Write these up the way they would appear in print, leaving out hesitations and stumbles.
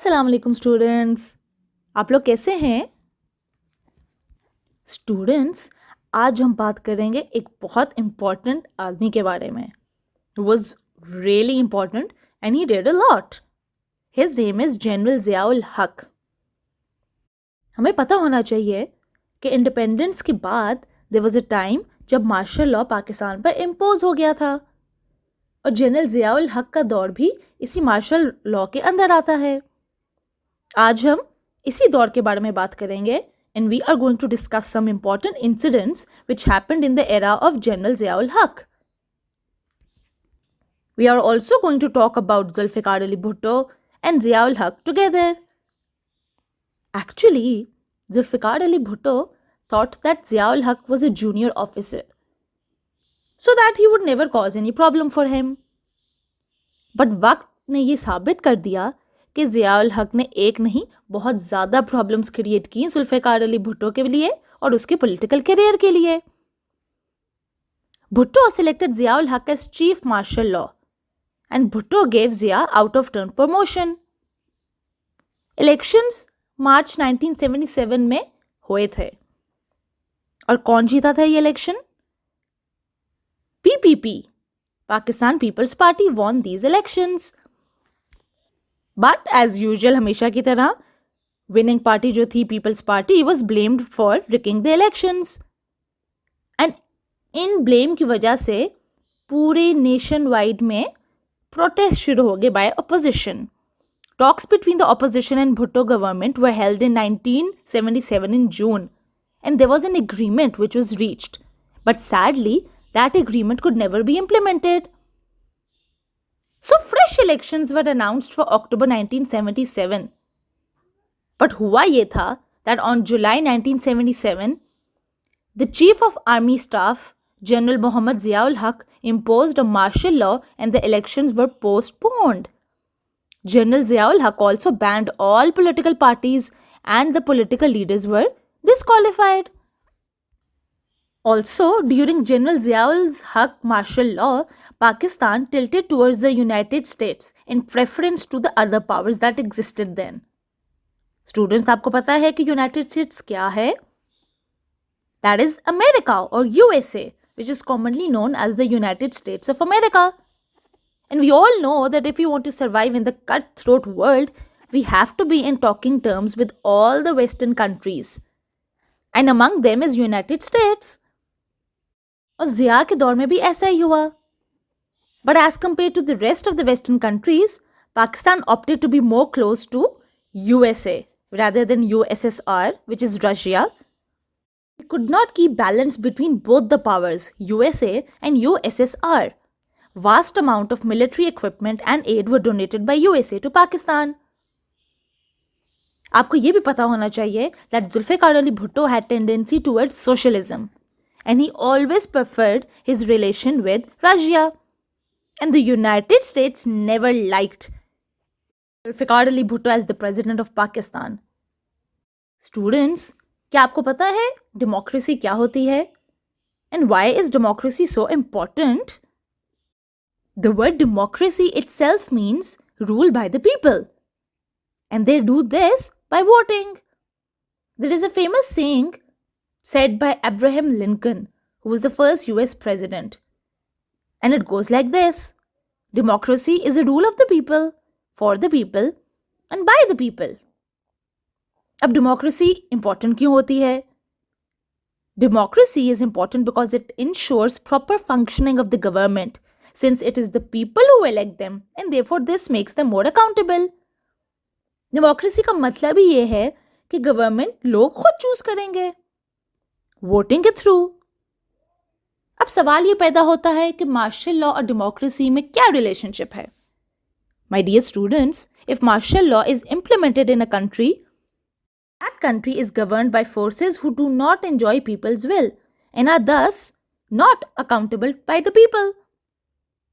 अस्सलाम वालेकुम स्टूडेंट्स। आप लोग कैसे हैं स्टूडेंट्स? आज हम बात करेंगे एक बहुत इम्पॉर्टेंट आदमी के बारे में। He was really important and he did a lot. His name is general Ziaul हक। हमें पता होना चाहिए कि इंडिपेंडेंस के बाद there was a time जब मार्शल लॉ पाकिस्तान पर इम्पोज हो गया था और जनरल ज़ियाउल हक का दौर भी इसी मार्शल लॉ के अंदर आता है। आज हम इसी दौर के बारे में बात करेंगे and we are going to discuss some important incidents which happened in the era of General Ziaul Haq. We are also going to talk about Zulfikar Ali Bhutto and Ziaul Haq together. Actually, Zulfikar Ali Bhutto thought that Ziaul Haq was a junior officer so that he would never cause any problem for him. But वक्त ने ये साबित कर दिया कि ज़ियाउल हक ने एक नहीं बहुत ज़्यादा प्रॉब्लम्स क्रिएट की जुल्फ़िकार अली भुट्टो के लिए और उसके पॉलिटिकल करियर के लिए। Bhutto selected Ziaul Haq as chief martial law and Bhutto gave Zia out of turn promotion. Elections March 1977 में हुए थे और कौन जीता था ये election? PPP, Pakistan People's party won these elections. But as usual हमेशा की तरह विनिंग पार्टी जो थी People's party was blamed for rigging the elections and इन ब्लेम की वजह से पूरे नेशन वाइड में प्रोटेस्ट शुरू हो गए by opposition. Talks between the opposition and Bhutto government were held in 1977 in June and there was an agreement which was reached, but sadly that agreement could never be implemented. So fresh elections were announced for October 1977. But हुआ ये था that on July 1977, the Chief of Army Staff, General Mohammad Ziaul Haq, imposed a martial law and the elections were postponed. General Ziaul Haq also banned all political parties and the political leaders were disqualified. Also, during General Ziaul Haq martial law, Pakistan tilted towards the United States in preference to the other powers that existed then. Students, आपको पता है कि United States क्या है? That is America or USA, which is commonly known as the United States of America. And we all know that if we want to survive in the cutthroat world, we have to be in talking terms with all the Western countries. And among them is United States. और ज़िया के दौर में भी ऐसा ही हुआ। But as compared to the rest of the Western countries, Pakistan opted to be more close to USA rather than USSR, which is Russia. It could not keep balance between both the powers, USA and USSR. Vast amount of military equipment and aid were donated by USA to Pakistan. आपको ये भी पता होना चाहिए that Zulfikar Ali Bhutto had tendency towards socialism. And he always preferred his relation with Russia. And the United States never liked Zulfikar Ali Bhutto as the president of Pakistan. Students, क्या आपको पता है democracy क्या होती है? And why is democracy so important? The word democracy itself means rule by the people. And they do this by voting. There is a famous saying said by Abraham Lincoln, who was the first US president. And it goes like this: democracy is a rule of the people, for the people, and by the people. अब democracy important क्यों होती है? Democracy is important because it ensures proper functioning of the government, since it is the people who elect them, and therefore this makes them more accountable. Democracy का मतलब ही ये है कि government लोग खुद चूज करेंगे वोटिंग के थ्रू। अब सवाल ये पैदा होता है कि मार्शल लॉ और डेमोक्रेसी में क्या रिलेशनशिप है? My dear students, if martial law is implemented in a country, that country is governed by forces who do not enjoy people's will and are thus not accountable by the people.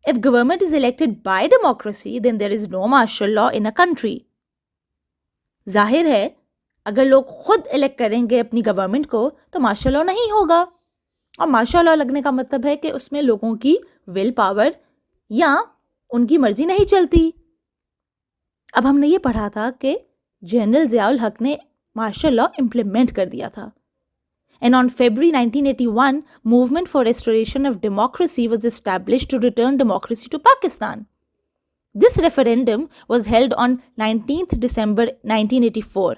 If government is elected by democracy, then there is no martial law in a country. जाहिर है अगर लोग खुद elect करेंगे अपनी government को तो martial law नहीं होगा। और मार्शल लॉ लगने का मतलब है कि उसमें लोगों की विल पावर या उनकी मर्जी नहीं चलती। अब हमने ये पढ़ा था कि जनरल ज़ियाउल हक ने मार्शल लॉ इम्प्लीमेंट कर दिया था. And on February 1981, Movement for Restoration of Democracy was established to return democracy to Pakistan. This referendum was held on 19th December 1984.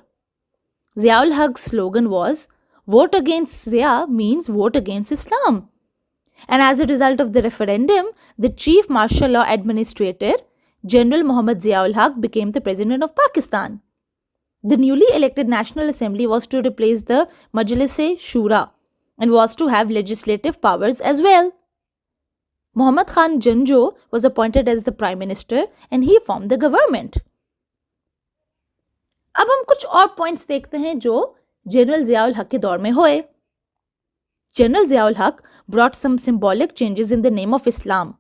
Ziaul Haq's slogan was, "Vote against Zia means vote against Islam." And as a result of the referendum, the Chief Martial Law Administrator, General Muhammad Ziaul Haq, became the President of Pakistan. The newly elected National Assembly was to replace the Majlis-e-Shura and was to have legislative powers as well. Muhammad Khan Janjo was appointed as the Prime Minister and he formed the government. अब हम कुछ और points देखते हैं जो general Ziaul हक के दौर में हुए. General Ziaul Haq brought some symbolic changes in the name of Islam.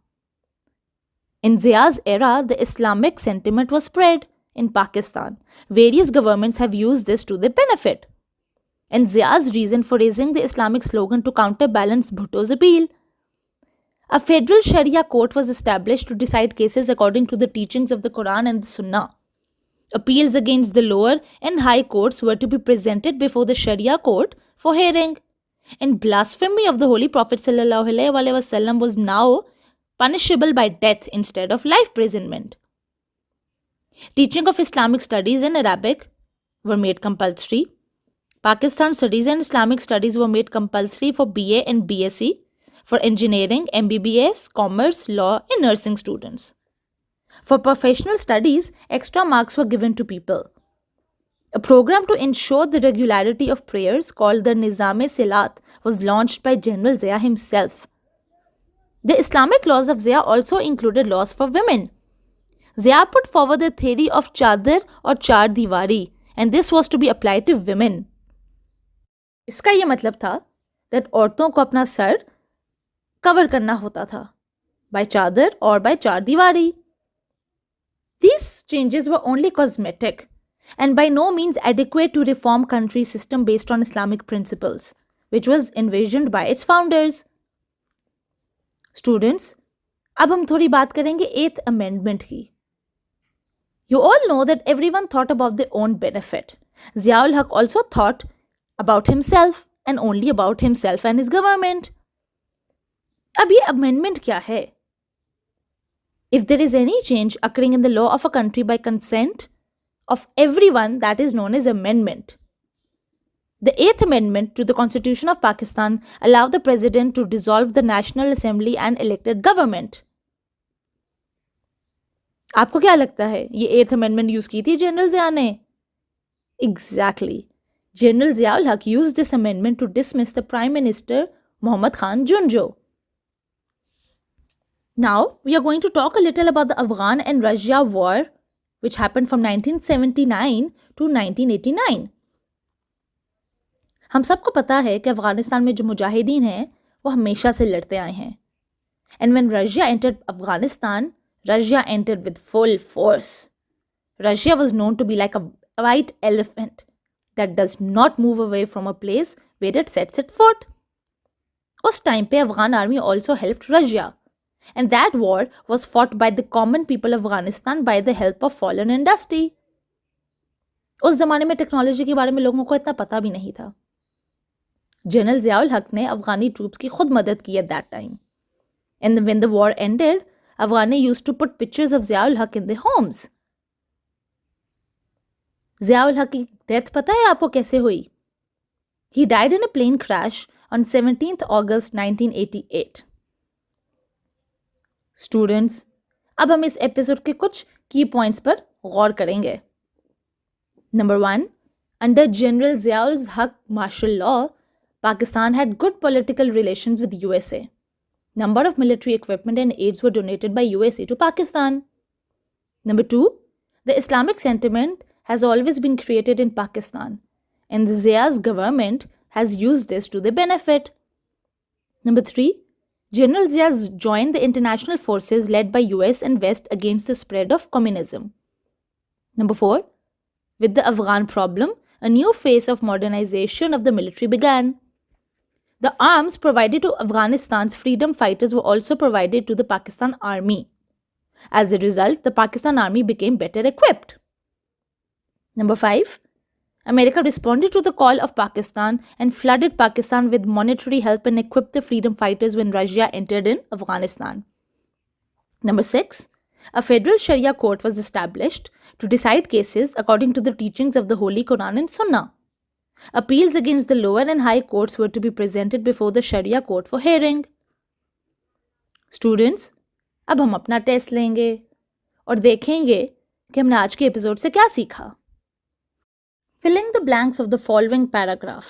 In Zia's era, the Islamic sentiment was spread in Pakistan. Various governments have used this to their benefit. And Zia's reason for raising the Islamic slogan to counterbalance Bhutto's appeal. A federal Sharia court was established to decide cases according to the teachings of the Quran and the Sunnah. Appeals against the lower and high courts were to be presented before the Sharia court for hearing. And blasphemy of the Holy Prophet ﷺ was now punishable by death instead of life imprisonment. Teaching of Islamic studies in Arabic were made compulsory. Pakistan studies and Islamic studies were made compulsory for BA and BSc, for engineering, MBBS, commerce, law, and nursing students. For professional studies, extra marks were given to people. A program to ensure the regularity of prayers called the Nizam-e-Silat was launched by General Zia himself. The Islamic laws of Zia also included laws for women. Zia put forward the theory of Chadar or Char Diwari, and this was to be applied to women. इसका ये मतलब था that औरतों को अपना sir cover करना होता था by चादर और by चार दीवारी. These changes were only cosmetic and by no means adequate to reform country system based on Islamic principles, which was envisioned by its founders. Students, अब हम थोड़ी बात करेंगे 8th Amendment की. You all know that everyone thought about their own benefit. Ziaul Haq also thought about himself and only about himself and his government. अब ये amendment क्या है? If there is any change occurring in the law of a country by consent of everyone, that is known as amendment. The 8th Amendment to the Constitution of Pakistan allowed the President to dissolve the National Assembly and elected government. आपको क्या लगता है ये 8th Amendment use की थी general Zia ने? Exactly. General Ziaul Haq used this amendment to dismiss the Prime Minister Muhammad Khan Junjo. Now, we are going to talk a little about the Afghan and Russia war, which happened from 1979 to 1989. हम सबको पता है कि अफगानिस्तान में जो मुजाहिदीन हैं वो हमेशा से लड़ते आए हैं. And when Russia entered Afghanistan, Russia entered with full force. Russia was known to be like a white elephant that does not move away from a place where it sets its foot. उस time पे Afghan army also helped Russia. And that war was fought by the common people of Afghanistan by the help of foreign industry. उस ज़माने में technology के बारे में लोगों को इतना पता भी नहीं था. जनरल ज़ियाउल हक ने अफगानी ट्रूप्स की खुद मदद की at that time. And when the war ended, Afghani used to put pictures of Ziaul Haq in their homes. Ziaul Haq की डेथ पता है आपको कैसे हुई? He died in a plane crash on 17th August 1988. Students, अब हम इस episode के कुछ की पॉइंट्स पर गौर करेंगे. Number 1. Under General Ziaul Haq martial law, Pakistan had good political relations with USA. Number of military equipment and aids were donated by USA to Pakistan. Number 2. The Islamic sentiment has always been created in Pakistan, and the Zia's government has used this to their benefit. Number 3. General Zia joined the international forces led by US and West against the spread of communism. Number 4. With the Afghan problem, a new phase of modernization of the military began. The arms provided to Afghanistan's freedom fighters were also provided to the Pakistan Army. As a result, the Pakistan Army became better equipped. Number 5. America responded to the call of Pakistan and flooded Pakistan with monetary help and equipped the freedom fighters when Russia entered in Afghanistan. Number 6. A federal Sharia court was established to decide cases according to the teachings of the Holy Quran and Sunnah. Appeals against the lower and high courts were to be presented before the Sharia court for hearing. Students, अब हम अपना test लेंगे और देखेंगे कि हमने आज के एपिसोड से क्या सीखा. Filling the blanks of the following paragraph.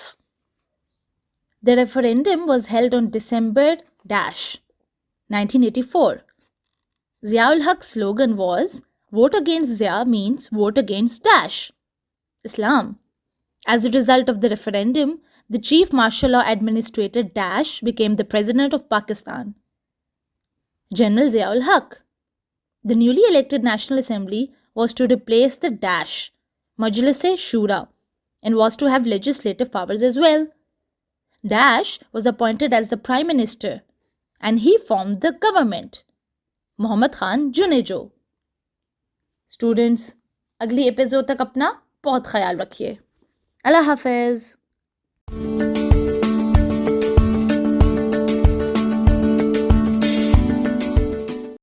The referendum was held on December 1984. Zia-ul Haq's slogan was, "Vote against Zia means vote against Islam." As a result of the referendum, the Chief Martial Law Administrator became the President of Pakistan, General Zia-ul Haq. The newly elected National Assembly was to replace the Majlis-e-Shura and was to have legislative powers as well. Was appointed as the Prime Minister and he formed the government. Muhammad Khan Junejo. Students, अगली episode तक अपना बहुत ख्याल रखिए. अल्लाह हाफिज.